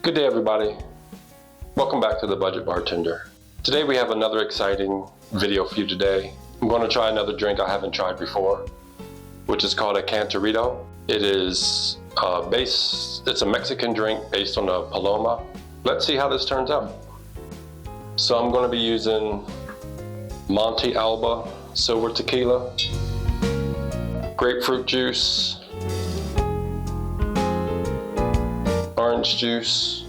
Good day, everybody. Welcome back to The Budget Bartender. Today we have another exciting video for you today. I'm going to try another drink I haven't tried before, which is called a Cantarito. It is it's a Mexican drink based on a Paloma. Let's see how this turns out. So I'm going to be using Monte Alba Silver Tequila, Grapefruit Juice, orange juice,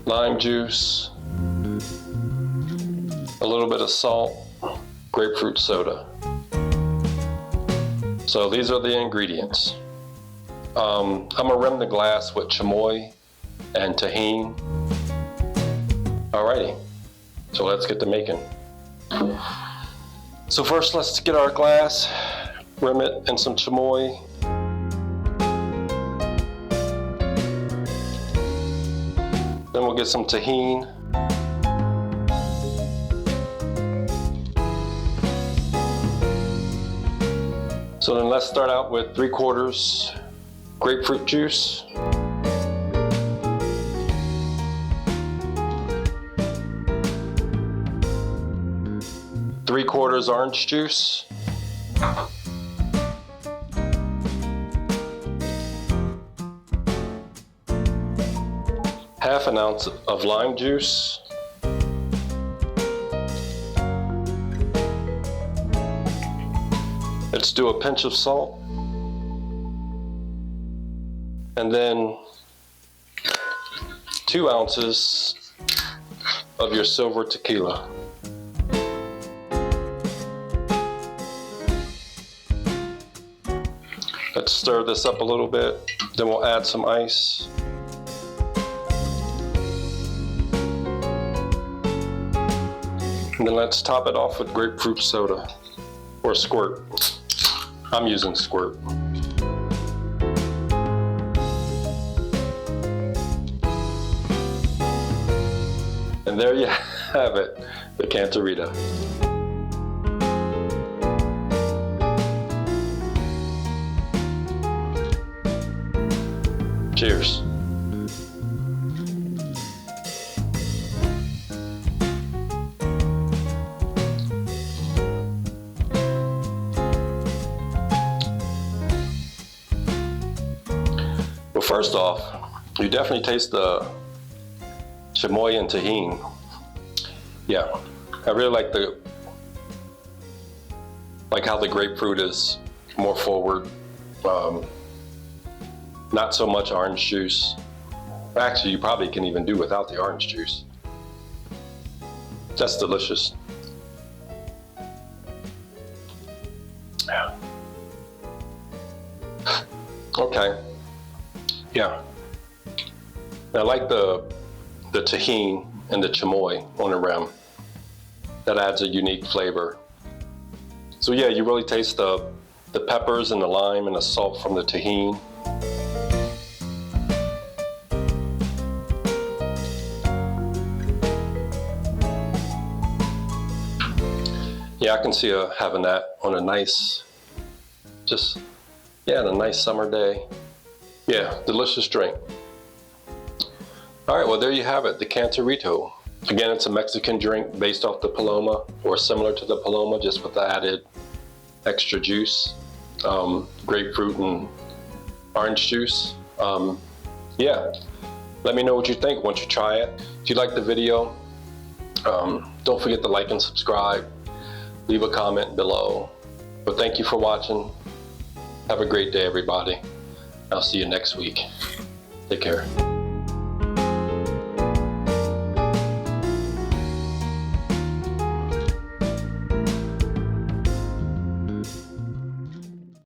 lime juice, a little bit of salt, Grapefruit Soda. So these are the ingredients. I'm gonna rim the glass with chamoy and tahini. Alrighty, so let's get to making. So first let's get our glass, rim it in some chamoy. Then we'll get some tahini. So then let's start out with 3/4 grapefruit juice. Three-quarters orange juice. Half an ounce of lime juice. Let's do a pinch of salt. And then 2 ounces of your silver tequila. Let's stir this up a little bit. Then we'll add some ice. And then let's top it off with grapefruit soda, or squirt. I'm using squirt. And there you have it, the Cantarito. Cheers. Well, first off, you definitely taste the chamoy and tahini. Yeah, I really like how the grapefruit is more forward. Not so much orange juice. Actually, you probably can even do without the orange juice. That's delicious. Yeah. Okay. Yeah. I like the tahini and the chamoy on the rim. That adds a unique flavor. So yeah, you really taste the peppers and the lime and the salt from the tahini. Yeah, I can see having that on a nice, a nice summer day. Yeah, delicious drink. All right, well, there you have it, the Cantarito. Again, it's a Mexican drink based off the Paloma, or similar to the Paloma, just with the added extra juice, grapefruit and orange juice. Yeah, let me know what you think once you try it. If you like the video, don't forget to like and subscribe. Leave a comment below. But thank you for watching. Have a great day, everybody. I'll see you next week. Take care.